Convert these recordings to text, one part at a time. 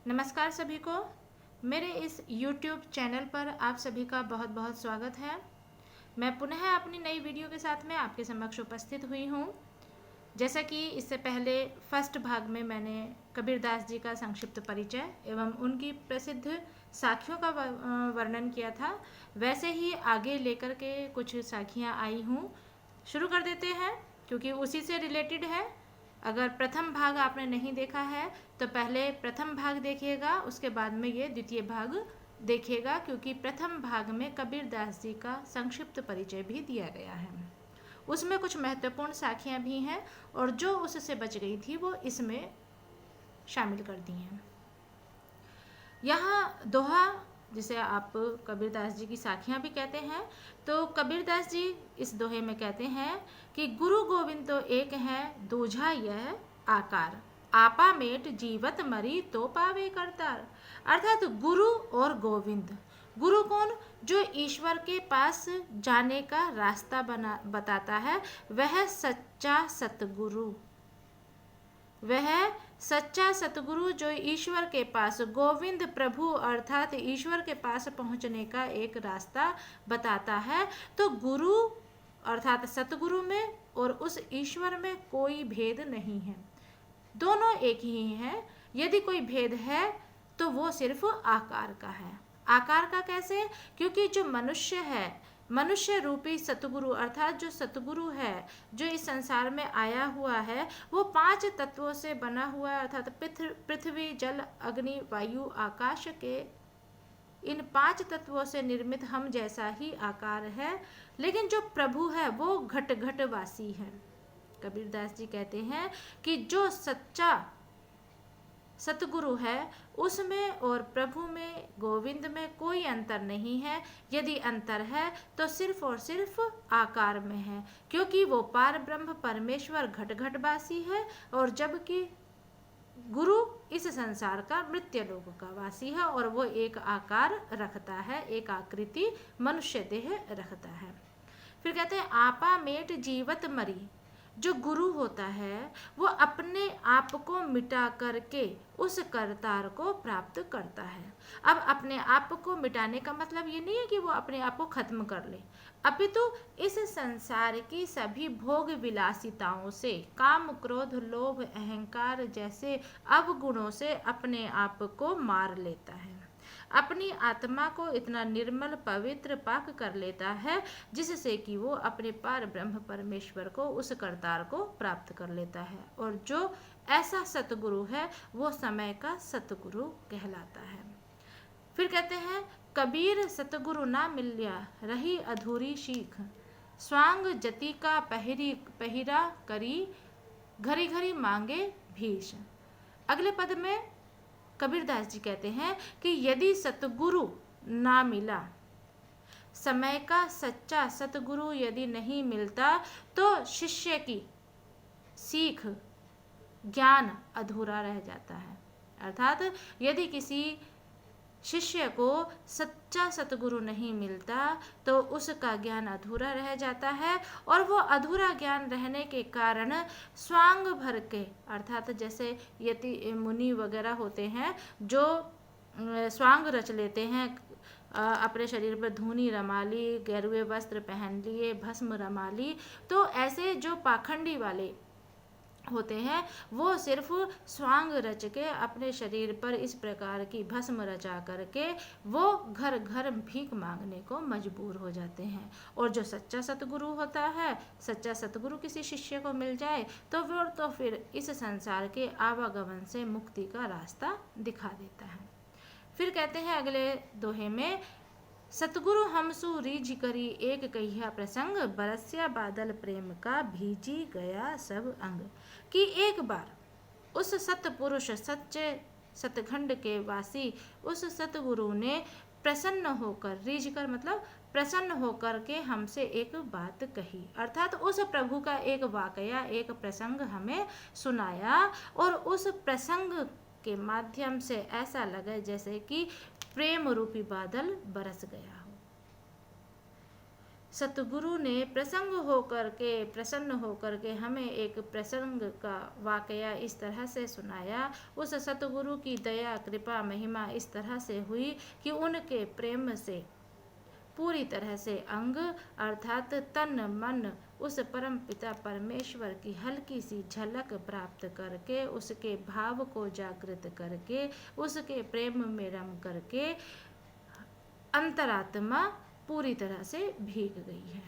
नमस्कार सभी को। मेरे इस YouTube चैनल पर आप सभी का बहुत बहुत स्वागत है। मैं पुनः अपनी नई वीडियो के साथ में आपके समक्ष उपस्थित हुई हूँ। जैसा कि इससे पहले फर्स्ट भाग में मैंने कबीरदास जी का संक्षिप्त परिचय एवं उनकी प्रसिद्ध साखियों का वर्णन किया था, वैसे ही आगे लेकर के कुछ साखियाँ आई हूँ। शुरू कर देते हैं क्योंकि उसी से रिलेटेड है। अगर प्रथम भाग आपने नहीं देखा है तो पहले प्रथम भाग देखिएगा, उसके बाद में ये द्वितीय भाग देखिएगा, क्योंकि प्रथम भाग में कबीरदास जी का संक्षिप्त परिचय भी दिया गया है। उसमें कुछ महत्वपूर्ण साखियाँ भी हैं और जो उससे बच गई थी वो इसमें शामिल कर दी हैं। यहाँ दोहा, जिसे आप कबीरदास जी की साखियाँ भी कहते हैं, तो कबीरदास जी इस दोहे में कहते हैं कि गुरु गोविंद तो एक है, दूजा यह आकार, आपा मेट जीवत मरी तो पावे करतार। अर्थात गुरु और गोविंद, गुरु कौन? जो ईश्वर के पास जाने का रास्ता बताता है, वह सच्चा सतगुरु, वह सच्चा सतगुरु जो ईश्वर के पास, गोविंद प्रभु अर्थात ईश्वर के पास पहुंचने का एक रास्ता बताता है। तो गुरु अर्थात सतगुरु में और उस ईश्वर में कोई भेद नहीं है, दोनों एक ही हैं। यदि कोई भेद है तो वो सिर्फ आकार का है। आकार का कैसे? क्योंकि जो मनुष्य है, मनुष्य रूपी सतगुरु अर्थात जो सतगुरु है, जो इस संसार में आया हुआ है, वो 5 तत्वों से बना हुआ है, अर्थात पृथ्वी, जल, अग्नि, वायु, आकाश के इन 5 तत्वों से निर्मित हम जैसा ही आकार है। लेकिन जो प्रभु है वो घट घट वासी है। कबीरदास जी कहते हैं कि जो सच्चा सतगुरु है उसमें और प्रभु में, गोविंद में कोई अंतर नहीं है। यदि अंतर है तो सिर्फ और सिर्फ आकार में है, क्योंकि वो पार ब्रह्म परमेश्वर घट घटवासी है और जबकि गुरु इस संसार का मृत्यु लोक का वासी है और वो एक आकार रखता है, एक आकृति मनुष्य देह रखता है। फिर कहते हैं आपा मेट जीवत मरी। जो गुरु होता है वो अपने आप को मिटा करके उस करतार को प्राप्त करता है। अब अपने आप को मिटाने का मतलब ये नहीं है कि वो अपने आप को खत्म कर ले, अपितु इस संसार की सभी भोग विलासिताओं से, काम क्रोध लोभ अहंकार जैसे अवगुणों से अपने आप को मार लेता है, अपनी आत्मा को इतना निर्मल पवित्र पाक कर लेता है जिससे कि वो अपने पार ब्रह्म परमेश्वर को, उस करतार को प्राप्त कर लेता है। और जो ऐसा सतगुरु है वो समय का सतगुरु कहलाता है। फिर कहते हैं कबीर सतगुरु ना मिल्या रही अधूरी सीख, स्वांग जति का पहिरा करी घरी घरी मांगे भीष। अगले पद में कबीरदास जी कहते हैं कि यदि सतगुरु ना मिला, समय का सच्चा सतगुरु यदि नहीं मिलता तो शिष्य की सीख, ज्ञान अधूरा रह जाता है। अर्थात यदि किसी शिष्य को सच्चा सतगुरु नहीं मिलता तो उसका ज्ञान अधूरा रह जाता है और वो अधूरा ज्ञान रहने के कारण स्वांग भर के, अर्थात जैसे यति मुनि वगैरह होते हैं जो स्वांग रच लेते हैं, अपने शरीर पर धूनी रमा ली, गेरुए वस्त्र पहन लिए, भस्म रमा ली, तो ऐसे जो पाखंडी वाले होते हैं वो सिर्फ स्वांग रच के अपने शरीर पर इस प्रकार की भस्म रचा करके वो घर घर भीख मांगने को मजबूर हो जाते हैं। और जो सच्चा सतगुरु होता है, सच्चा सतगुरु किसी शिष्य को मिल जाए तो फिर इस संसार के आवागमन से मुक्ति का रास्ता दिखा देता है। फिर कहते हैं अगले दोहे में सतगुरु हमसु रीझ करी एक कहिया प्रसंग, बरस्या बादल प्रेम का भीजी गया सब अंग। कि एक बार उस सतपुरुष, सच्चे सतखंड के वासी उस सतगुरु ने प्रसन्न होकर, रीझ कर मतलब प्रसन्न होकर के हमसे एक बात कही, अर्थात उस प्रभु का एक वाकया, एक प्रसंग हमें सुनाया और उस प्रसंग के माध्यम से ऐसा लगे जैसे कि प्रेम रूपी बादल बरस गया हो। सतगुरु ने प्रसन्न होकर के हमें एक प्रसंग का वाकया इस तरह से सुनाया। उस सतगुरु की दया कृपा महिमा इस तरह से हुई कि उनके प्रेम से पूरी तरह से अंग अर्थात तन मन उस परम पिता परमेश्वर की हल्की सी झलक प्राप्त करके, उसके भाव को जागृत करके, उसके प्रेम में रम करके अंतरात्मा पूरी तरह से भीग गई है।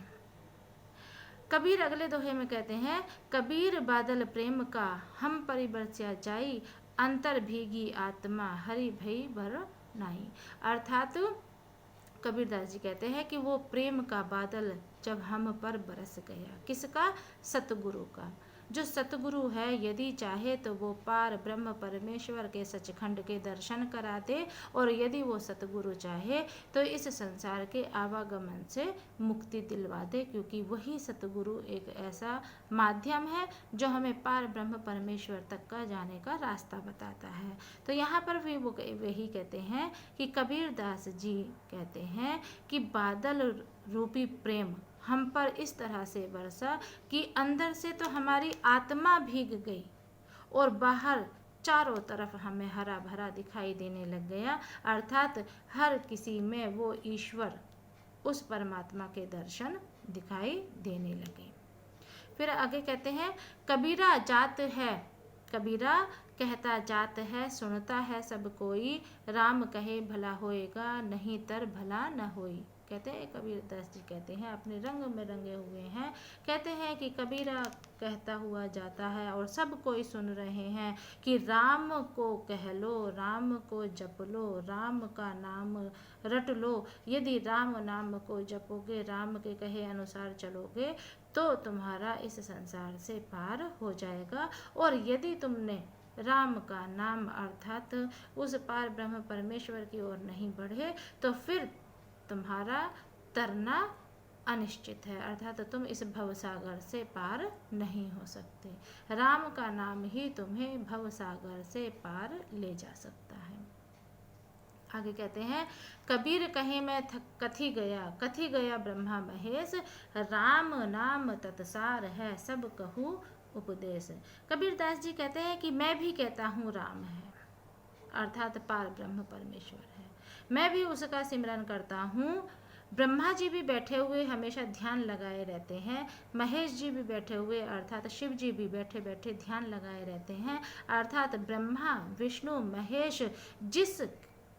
कबीर अगले दोहे में कहते हैं, कबीर बादल प्रेम का हम परिबरस्या जाई, अंतर भीगी आत्मा हरि भई भर नाई। अर्थात कबीरदास जी कहते हैं कि वो प्रेम का बादल जब हम पर बरस गया, किसका? सतगुरु का। जो सतगुरु है यदि चाहे तो वो पार ब्रह्म परमेश्वर के सचखंड के दर्शन करा दे, और यदि वो सतगुरु चाहे तो इस संसार के आवागमन से मुक्ति दिलवा दे, क्योंकि वही सतगुरु एक ऐसा माध्यम है जो हमें पार ब्रह्म परमेश्वर तक का जाने का रास्ता बताता है। तो यहाँ पर भी वो वही कहते हैं कि कबीरदास जी कहते हैं कि बादल रूपी प्रेम हम पर इस तरह से बरसा कि अंदर से तो हमारी आत्मा भीग गई और बाहर चारों तरफ हमें हरा भरा दिखाई देने लग गया। अर्थात हर किसी में वो ईश्वर, उस परमात्मा के दर्शन दिखाई देने लगे। फिर आगे कहते हैं, कबीरा जात है, कबीरा कहता जात है, सुनता है सब कोई, राम कहे भला होएगा, नहीं तर भला न होई। कहते हैं कबीरदास जी कहते हैं, अपने रंग में रंगे हुए हैं, कहते हैं कि कबीरा कहता हुआ जाता है और सब कोई सुन रहे हैं कि राम को कह लो, राम को जप लो, राम का नाम रट लो। यदि राम नाम को जपोगे, राम के कहे अनुसार चलोगे तो तुम्हारा इस संसार से पार हो जाएगा। और यदि तुमने राम का नाम अर्थात उस पार ब्रह्म परमेश्वर की ओर नहीं बढ़े तो फिर तुम्हारा तरना अनिश्चित है, अर्थात तुम इस भवसागर से पार नहीं हो सकते। राम का नाम ही तुम्हें भवसागर से पार ले जा सकता है। आगे कहते हैं, कबीर कहे मैं कथी गया ब्रह्मा महेश, राम नाम तत्सार है सब कहूँ उपदेश। कबीरदास जी कहते हैं कि मैं भी कहता हूँ राम है, अर्थात पार ब्रह्म परमेश्वर है, मैं भी उसका सिमरन करता हूँ। ब्रह्मा जी भी बैठे हुए हमेशा ध्यान लगाए रहते हैं, महेश जी भी बैठे हुए अर्थात शिव जी भी बैठे बैठे ध्यान लगाए रहते हैं। अर्थात ब्रह्मा विष्णु महेश जिस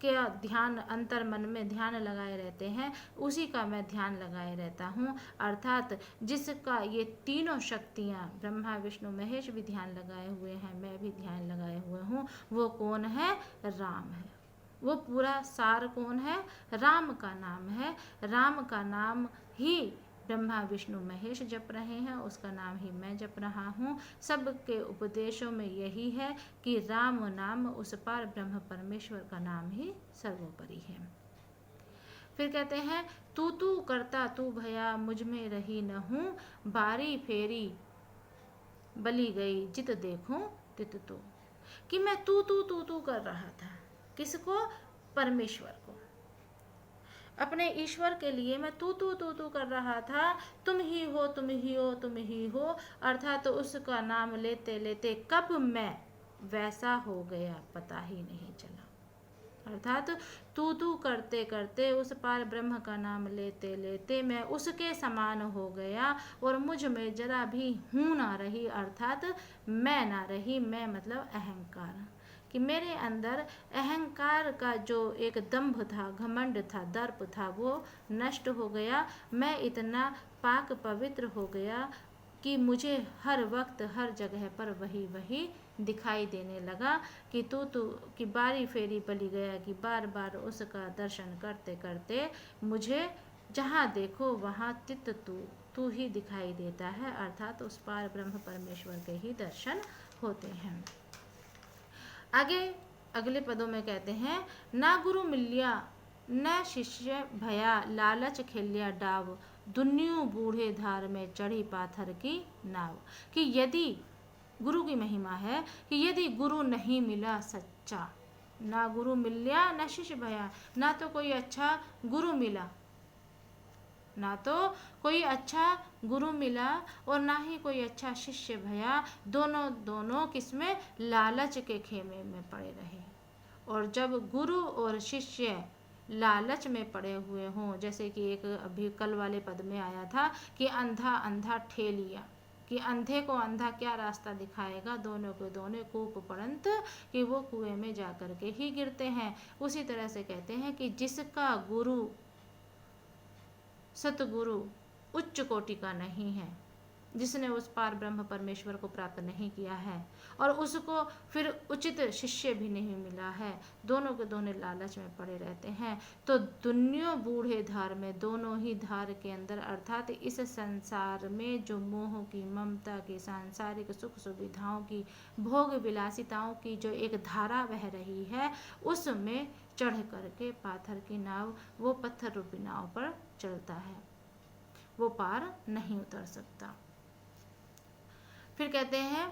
के ध्यान अंतर मन में ध्यान लगाए रहते हैं, उसी का मैं ध्यान लगाए रहता हूँ। अर्थात जिसका ये तीनों शक्तियाँ ब्रह्मा विष्णु महेश भी ध्यान लगाए हुए हैं, मैं भी ध्यान लगाए हुए हूँ, वो कौन है? राम है। वो पूरा सार कौन है? राम का नाम है। राम का नाम ही ब्रह्मा विष्णु महेश जप रहे हैं, उसका नाम ही मैं जप रहा हूँ। सबके उपदेशों में यही है कि राम नाम उस पार ब्रह्म परमेश्वर का नाम ही सर्वोपरि है। फिर कहते हैं, तू करता तू भया, मुझ में रही न हूँ, बारी फेरी बली गई, जित देखूं तित तू। कि मैं तू कर रहा था, किसको? परमेश्वर को, अपने ईश्वर के लिए मैं तू कर रहा था। तुम ही हो, तुम ही हो, तुम ही हो, अर्थात तो उसका नाम लेते लेते कब मैं वैसा हो गया पता ही नहीं चला। अर्थात तू करते करते उस पार ब्रह्म का नाम लेते लेते मैं उसके समान हो गया और मुझ में जरा भी हूँ ना रही, अर्थात मैं ना रही। मैं मतलब अहंकार, कि मेरे अंदर अहंकार का जो एक दंभ था, घमंड था, दर्प था, वो नष्ट हो गया। मैं इतना पाक पवित्र हो गया कि मुझे हर वक्त हर जगह पर वही वही दिखाई देने लगा कि तू कि बारी फेरी बली गया, कि बार बार उसका दर्शन करते करते मुझे जहाँ देखो वहाँ तित तू ही दिखाई देता है, अर्थात उस पार ब्रह्म परमेश्वर के ही दर्शन होते हैं। आगे अगले पदों में कहते हैं, ना गुरु मिलिया न शिष्य भया, लालच खेलिया डाव, दुन्यू बूढ़े धार में चढ़ी पाथर की नाव। कि यदि गुरु की महिमा है कि यदि गुरु नहीं मिला सच्चा, ना गुरु मिलिया न शिष्य भया, ना तो कोई अच्छा गुरु मिला, ना तो कोई अच्छा गुरु मिला और ना ही कोई अच्छा शिष्य भया। दोनों किसमें, लालच के खेमे में पड़े रहे। और जब गुरु और शिष्य लालच में पड़े हुए हों, जैसे कि एक अभी कल वाले पद में आया था कि अंधा अंधा ठेलिया, कि अंधे को अंधा क्या रास्ता दिखाएगा, दोनों को दोनों कूप पड़ंत, कि वो कुएं में जा कर के ही गिरते हैं। उसी तरह से कहते हैं कि जिसका गुरु सतगुरु उच्च कोटि का नहीं है, जिसने उस पार ब्रह्म परमेश्वर को प्राप्त नहीं किया है और उसको फिर उचित शिष्य भी नहीं मिला है, दोनों के दोनों लालच में पड़े रहते हैं। तो दुनिया बूढ़े धार में, दोनों ही धार के अंदर, अर्थात इस संसार में जो मोह की, ममता की, सांसारिक सुख सुविधाओं की, भोग विलासिताओं की जो एक धारा बह रही है, उसमें चढ़ करके पाथर की नाव, वो पत्थर रूपी नाव पर चलता है, वो पार नहीं उतर सकता। फिर कहते हैं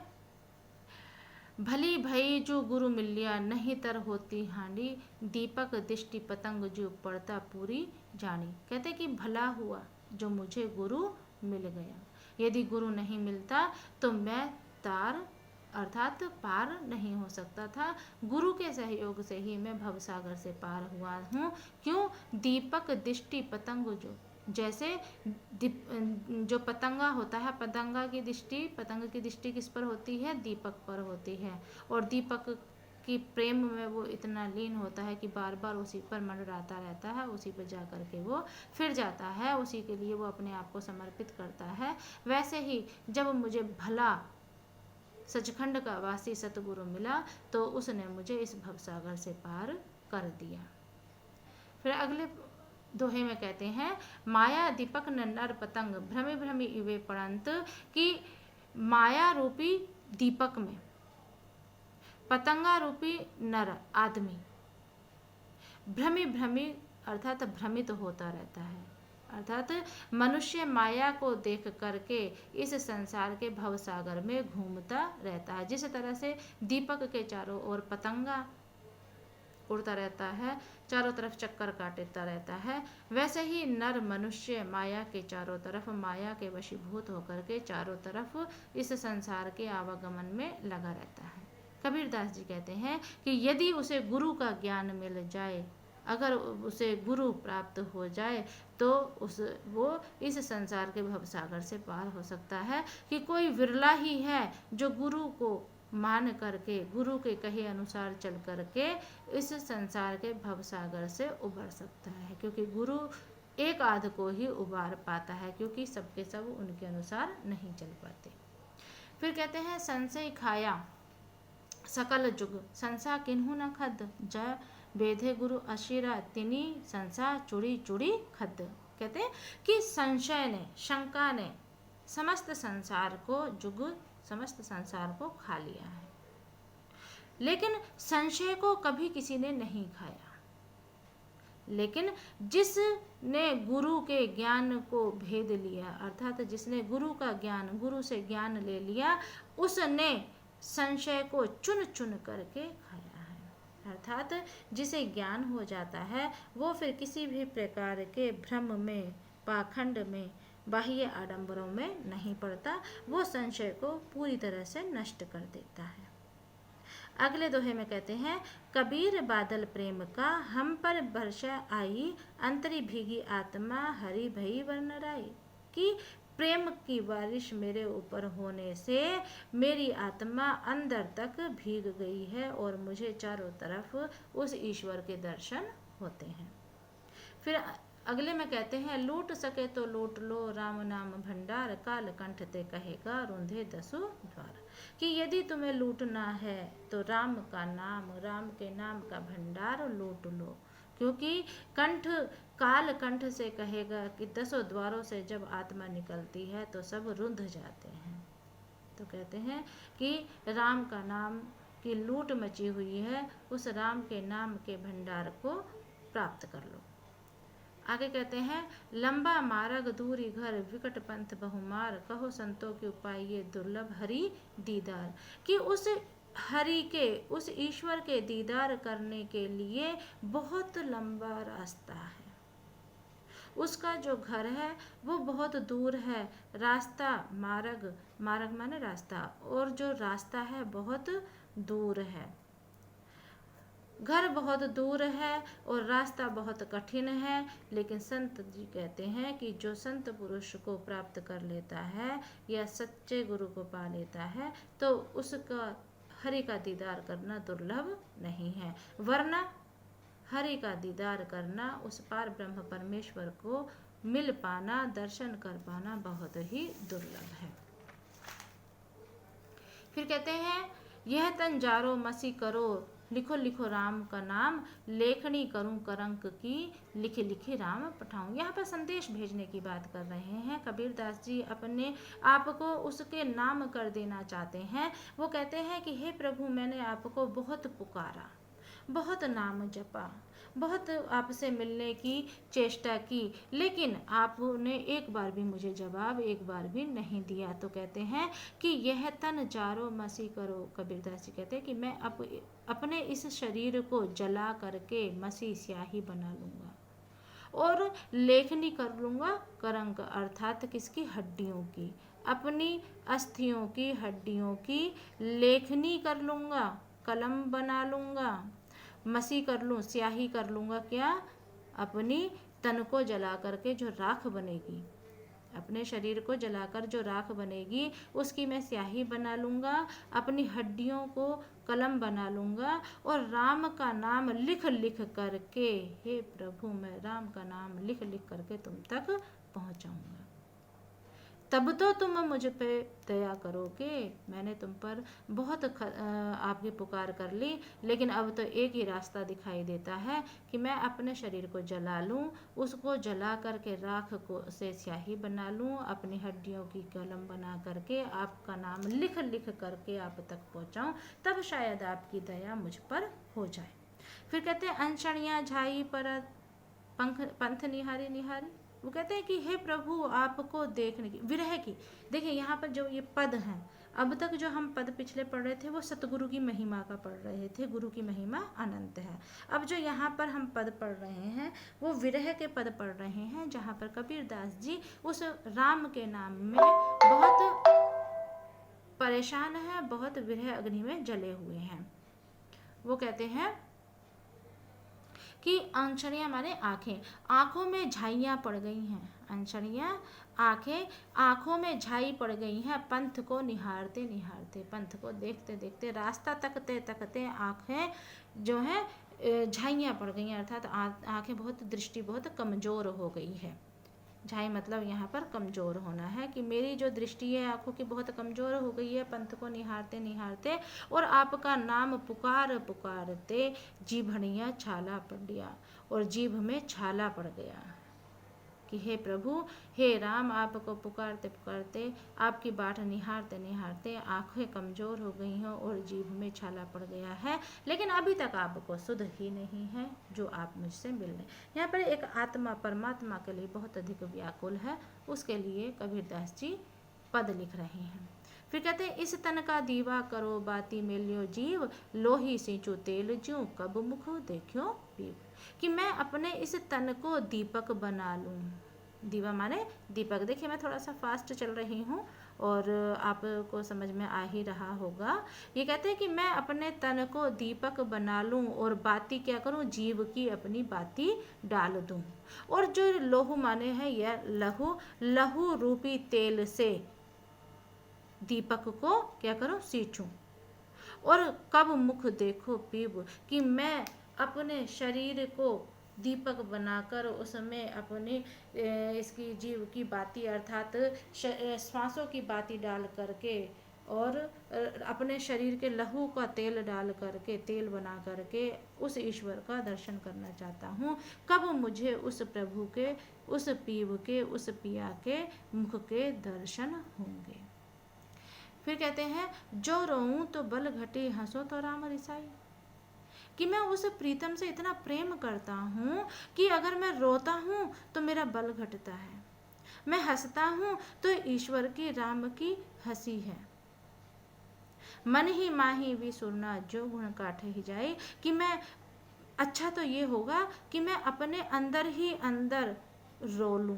भली भई जो गुरु मिल लिया, नहीं तर होती हानि, दीपक दृष्टि पतंग जो पड़ता पूरी जानी। कहते कि भला हुआ जो मुझे गुरु मिल गया, यदि गुरु नहीं मिलता तो मैं तार अर्थात पार नहीं हो सकता था। गुरु के सहयोग से ही मैं भवसागर से पार हुआ हूँ। क्यों? दीपक दृष्टि पतंग जो, जैसे जो पतंगा होता है, पतंग की दृष्टि किस पर होती है? दीपक पर होती है। और दीपक की प्रेम में वो इतना लीन होता है कि बार बार उसी पर मंडराता रहता है, उसी पर जा कर के वो फिर जाता है, उसी के लिए वो अपने आप को समर्पित करता है। वैसे ही जब मुझे भला सचखंड का वासी सतगुरु मिला तो उसने मुझे इस भवसागर से पार कर दिया। फिर अगले दोहे में कहते हैं माया दीपक न नर पतंग, भ्रमि भ्रमि इवे पड़ंत, कि माया रूपी दीपक में पतंगा रूपी नर आदमी भ्रमि भ्रमि अर्थात भ्रमित होता रहता है, अर्थात मनुष्य माया को देख करके इस संसार के भवसागर में घूमता रहता है। जिस तरह से दीपक के चारों ओर पतंगा उड़ता रहता है, चारों तरफ चक्कर काटता रहता है, वैसे ही नर मनुष्य माया के चारों तरफ, माया के वशीभूत होकर के चारों तरफ इस संसार के आवागमन में लगा रहता है। कबीरदास जी कहते हैं कि यदि उसे गुरु का ज्ञान मिल जाए, अगर उसे गुरु प्राप्त हो जाए तो वो इस संसार के भवसागर से पार हो सकता है। कि कोई विरला ही है जो गुरु को मान करके, गुरु के कहे अनुसार चल करके इस संसार के भवसागर से उबर सकता है, क्योंकि गुरु एक आध को ही उबार पाता है, क्योंकि सबके सब उनके अनुसार नहीं चल पाते। फिर कहते हैं संशय खाया सकल जुग, संसा किन्हु न खद, जय बेधे गुरु अशिरा तिनी संसा चुड़ी चुड़ी खद। कहते हैं कि संशय ने, शंका ने समस्त संसार को, जुग समस्त संसार को खा लिया है, लेकिन संशय को कभी किसी ने नहीं खाया। लेकिन जिसने गुरु के ज्ञान को भेद लिया, अर्थात जिसने गुरु का ज्ञान, गुरु से ज्ञान ले लिया, उसने संशय को चुन चुन करके खाया है। अर्थात जिसे ज्ञान हो जाता है वो फिर किसी भी प्रकार के भ्रम में, पाखंड में, बाह्य आडंबरों में नहीं पड़ता, वो संशय को पूरी तरह से नष्ट कर देता है। अगले दोहे में कहते हैं कबीर बादल प्रेम का, हम पर वर्षा आई, अंतरी भीगी आत्मा हरि भई वर्णराई। कि प्रेम की बारिश मेरे ऊपर होने से मेरी आत्मा अंदर तक भीग गई है और मुझे चारों तरफ उस ईश्वर के दर्शन होते हैं। फिर अगले में कहते हैं लूट सके तो लूट लो राम नाम भंडार, काल कंठ ते कहेगा रुंधे दसो द्वार। कि यदि तुम्हें लूटना है तो राम का नाम, राम के नाम का भंडार लूट लो, क्योंकि कंठ, काल कंठ से कहेगा कि 10 द्वारों से जब आत्मा निकलती है तो सब रुंध जाते हैं। तो कहते हैं कि राम का नाम की लूट मची हुई है, उस राम के नाम के भंडार को प्राप्त कर लो। आगे कहते हैं लंबा मार्ग दूरी घर, विकट पंथ बहुमार, कहो संतों के उपाय ये दुर्लभ हरि दीदार। कि उस हरि के, उस ईश्वर के दीदार करने के लिए बहुत लंबा रास्ता है, उसका जो घर है वो बहुत दूर है। रास्ता मार्ग, मार्ग माने रास्ता, और जो रास्ता है बहुत दूर है। घर बहुत दूर है और रास्ता बहुत कठिन है। लेकिन संत जी कहते हैं कि जो संत पुरुष को प्राप्त कर लेता है या सच्चे गुरु को पा लेता है तो उसका हरि का दीदार करना दुर्लभ नहीं है, वरना हरि का दीदार करना, उस पार ब्रह्म परमेश्वर को मिल पाना, दर्शन कर पाना बहुत ही दुर्लभ है। फिर कहते हैं, यह तन जारो मसी करो, लिखो लिखो राम का नाम, लेखनी करूं करंक की, लिखे लिखे राम पठाऊं। यहाँ पर संदेश भेजने की बात कर रहे हैं। कबीरदास जी अपने आप को उसके नाम कर देना चाहते हैं। वो कहते हैं कि हे प्रभु, मैंने आपको बहुत पुकारा, बहुत नाम जपा, बहुत आपसे मिलने की चेष्टा की, लेकिन आपने एक बार भी मुझे जवाब एक बार भी नहीं दिया। तो कहते हैं कि यह तन जारो मसी करो। कबीरदास जी कहते हैं कि मैं अपने इस शरीर को जला करके मसी स्याही बना लूँगा और लेखनी कर लूँगा करंक, अर्थात किसकी, हड्डियों की, अपनी अस्थियों की, हड्डियों की लेखनी कर लूँगा, कलम बना लूँगा, मसी कर लूँ, स्याही कर लूँगा। क्या? अपनी तन को जला करके जो राख बनेगी, अपने शरीर को जलाकर जो राख बनेगी उसकी मैं स्याही बना लूँगा, अपनी हड्डियों को कलम बना लूँगा और राम का नाम लिख लिख करके, हे प्रभु, मैं राम का नाम लिख लिख करके तुम तक पहुँचाऊँगा। तब तो तुम मुझ पे दया करोगे। मैंने तुम पर बहुत आपकी पुकार कर ली, लेकिन अब तो एक ही रास्ता दिखाई देता है कि मैं अपने शरीर को जला लूं, उसको जला करके राख को से स्याही बना लूं, अपनी हड्डियों की कलम बना करके आपका नाम लिख लिख करके आप तक पहुंचाऊं, तब शायद आपकी दया मुझ पर हो जाए। फिर कहते हैं, अनशणिया झाई पर पंथ निहारी निहारी। वो कहते हैं कि हे प्रभु, आपको देखने की, विरह की, देखिए यहाँ पर जो ये पद हैं, अब तक जो हम पद पिछले पढ़ रहे थे वो सतगुरु की महिमा का पढ़ रहे थे, गुरु की महिमा अनंत है। अब जो यहाँ पर हम पद पढ़ रहे हैं वो विरह के पद पढ़ रहे हैं, जहाँ पर कबीरदास जी उस राम के नाम में बहुत परेशान है, बहुत विरह अग्नि में जले हुए हैं। वो कहते हैं कि अंशड़ियाँ माने आँखें, आँखों में झाइयाँ पड़ गई हैं। अंशड़ियाँ आँखें, आँखों में झाई पड़ गई हैं, पंथ को निहारते निहारते, पंथ को देखते देखते, रास्ता तकते तकते आँखें जो हैं झाइयाँ पड़ गई हैं, अर्थात आँखें बहुत, दृष्टि बहुत कमज़ोर हो गई है। झाई मतलब यहाँ पर कमज़ोर होना है कि मेरी जो दृष्टि है आँखों की बहुत कमज़ोर हो गई है, पंथ को निहारते निहारते, और आपका नाम पुकार पुकारते जीभड़ियाँ छाला पड़ गया, और जीभ में छाला पड़ गया कि हे प्रभु, हे राम, आपको पुकारते पुकारते, आपकी बाट निहारते निहारते आँखें कमज़ोर हो गई हैं और जीभ में छाला पड़ गया है, लेकिन अभी तक आपको सुध ही नहीं है जो आप मुझसे मिल रहे। यहाँ पर एक आत्मा परमात्मा के लिए बहुत अधिक व्याकुल है, उसके लिए कबीरदास जी पद लिख रहे हैं। फिर कहते हैं, इस तन का दीवा करो बाती मेलियो जीव, लोही सिंचो तेल ज्यों, कब मुख देखियो पीव। कि मैं अपने इस तन को दीपक बना लूँ। दीवा माने दीपक। देखिए मैं थोड़ा सा फास्ट चल रही हूँ और आपको समझ में आ ही रहा होगा। ये कहते हैं कि मैं अपने तन को दीपक बना लूँ और बाती क्या करूँ, जीव की अपनी बाती डाल दूँ। और जो लोहू माने है यह लहू, लहू रूपी तेल से दीपक को क्या करूँ, सींचूं। और कब मुख देखो पीब, कि मैं अपने शरीर को दीपक बनाकर उसमें अपने इसकी जीव की बाती अर्थात श्वासों की बाती डाल करके और अपने शरीर के लहू का तेल डाल करके, तेल बना करके उस ईश्वर का दर्शन करना चाहता हूँ। कब मुझे उस प्रभु के, उस पीव के, उस पिया के मुख के दर्शन होंगे। फिर कहते हैं, जो रोऊं तो बल घटे, हंसो तो राम रिसाई। कि मैं उस प्रीतम से इतना प्रेम करता हूँ कि अगर मैं रोता हूँ तो मेरा बल घटता है, मैं हंसता हूँ तो ईश्वर की, राम की हंसी है। मन ही माही भी सुरना, जो गुण काटे ही जाए। कि मैं, अच्छा तो ये होगा कि मैं अपने अंदर ही अंदर रो लूं,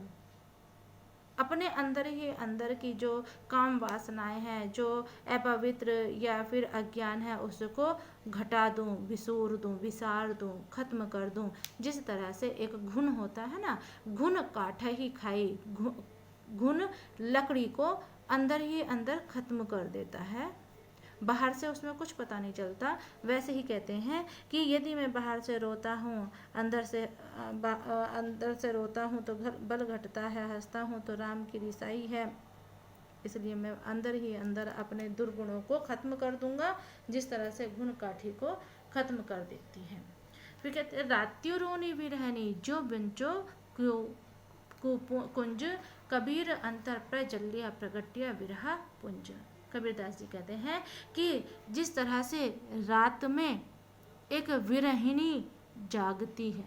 अपने अंदर ही अंदर की जो काम वासनाएं हैं, जो अपवित्र या फिर अज्ञान है, उसको घटा दूं, विसूर दूं, विसार दूं, खत्म कर दूं। जिस तरह से एक घुन होता है ना, घुन काठ ही खाई, घुन लकड़ी को अंदर ही अंदर खत्म कर देता है, बाहर से उसमें कुछ पता नहीं चलता। वैसे ही कहते हैं कि यदि मैं बाहर से रोता हूँ, अंदर से रोता हूँ तो बल घटता है, हंसता हूँ तो राम की रिसाई है। इसलिए मैं अंदर ही अंदर अपने दुर्गुणों को खत्म कर दूंगा, जिस तरह से घुन काठी को खत्म कर देती है। फिर कहते हैं रात्यो रोनी विरहनी जो बिंचो कुंज, कबीर अंतर प्रजल्या प्रगट्य विरह पुंज। कबीरदास जी कहते हैं कि जिस तरह से रात में एक विरहिणी जागती है,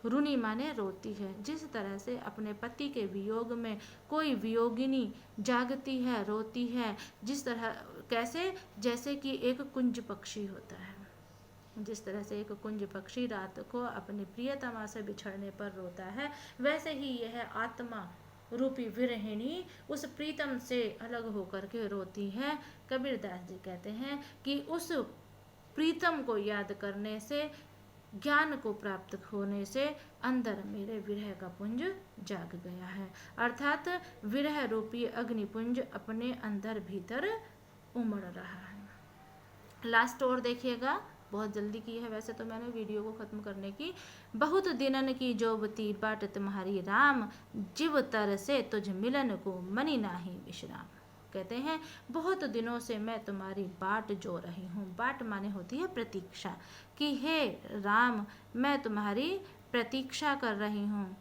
रुनी माने रोती है, जिस तरह से अपने पति के वियोग में कोई वियोगिनी जागती है, रोती है, जिस तरह कैसे, जैसे कि एक कुंज पक्षी होता है, जिस तरह से एक कुंज पक्षी रात को अपनी प्रियतमा से बिछड़ने पर रोता है, वैसे ही यह आत्मा रूपी विरहिणी उस प्रीतम से अलग होकर के रोती है। कबीरदास जी कहते हैं कि उस प्रीतम को याद करने से, ज्ञान को प्राप्त होने से अंदर मेरे विरह का पुंज जाग गया है, अर्थात विरह रूपी अग्निपुंज अपने अंदर भीतर उमड़ रहा है। लास्ट और देखिएगा, बहुत जल्दी की है वैसे तो मैंने वीडियो को ख़त्म करने की। बहुत दिनन की जोबती बाट तुम्हारी राम, जीव तर से तुझ मिलन को मनी नाही विश्राम। कहते हैं बहुत दिनों से मैं तुम्हारी बाट जो रही हूँ, बाट माने होती है प्रतीक्षा, कि हे राम मैं तुम्हारी प्रतीक्षा कर रही हूँ,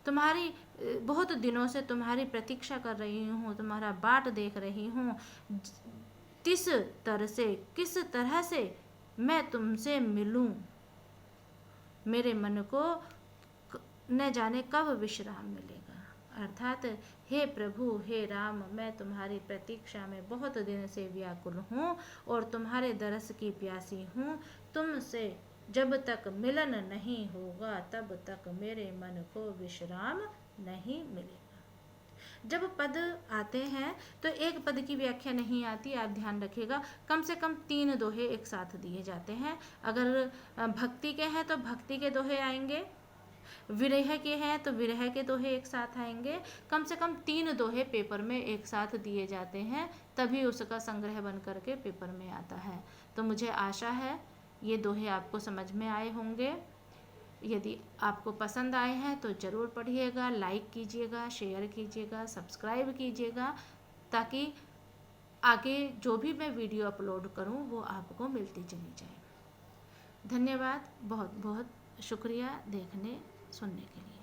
तुम्हारी बहुत दिनों से तुम्हारी प्रतीक्षा कर रही हूँ, तुम्हारा बाट देख रही हूँ, किस तरह से मैं तुमसे मिलूं, मेरे मन को न जाने कब विश्राम मिलेगा। अर्थात हे प्रभु, हे राम, मैं तुम्हारी प्रतीक्षा में बहुत दिन से व्याकुल हूँ और तुम्हारे दरस की प्यासी हूँ। तुमसे जब तक मिलन नहीं होगा तब तक मेरे मन को विश्राम नहीं मिलेगा। जब पद आते हैं तो एक पद की व्याख्या नहीं आती, आप ध्यान रखिएगा। कम से कम 3 दोहे एक साथ दिए जाते हैं। अगर भक्ति के हैं तो भक्ति के दोहे आएंगे, विरह के हैं तो विरह के दोहे एक साथ आएंगे। कम से कम 3 दोहे पेपर में एक साथ दिए जाते हैं, तभी उसका संग्रह बन करके पेपर में आता है। तो मुझे आशा है ये दोहे आपको समझ में आए होंगे। यदि आपको पसंद आए हैं तो ज़रूर पढ़िएगा, लाइक कीजिएगा, शेयर कीजिएगा, सब्सक्राइब कीजिएगा, ताकि आगे जो भी मैं वीडियो अपलोड करूं वो आपको मिलती चली जाए। धन्यवाद, बहुत बहुत शुक्रिया देखने सुनने के लिए।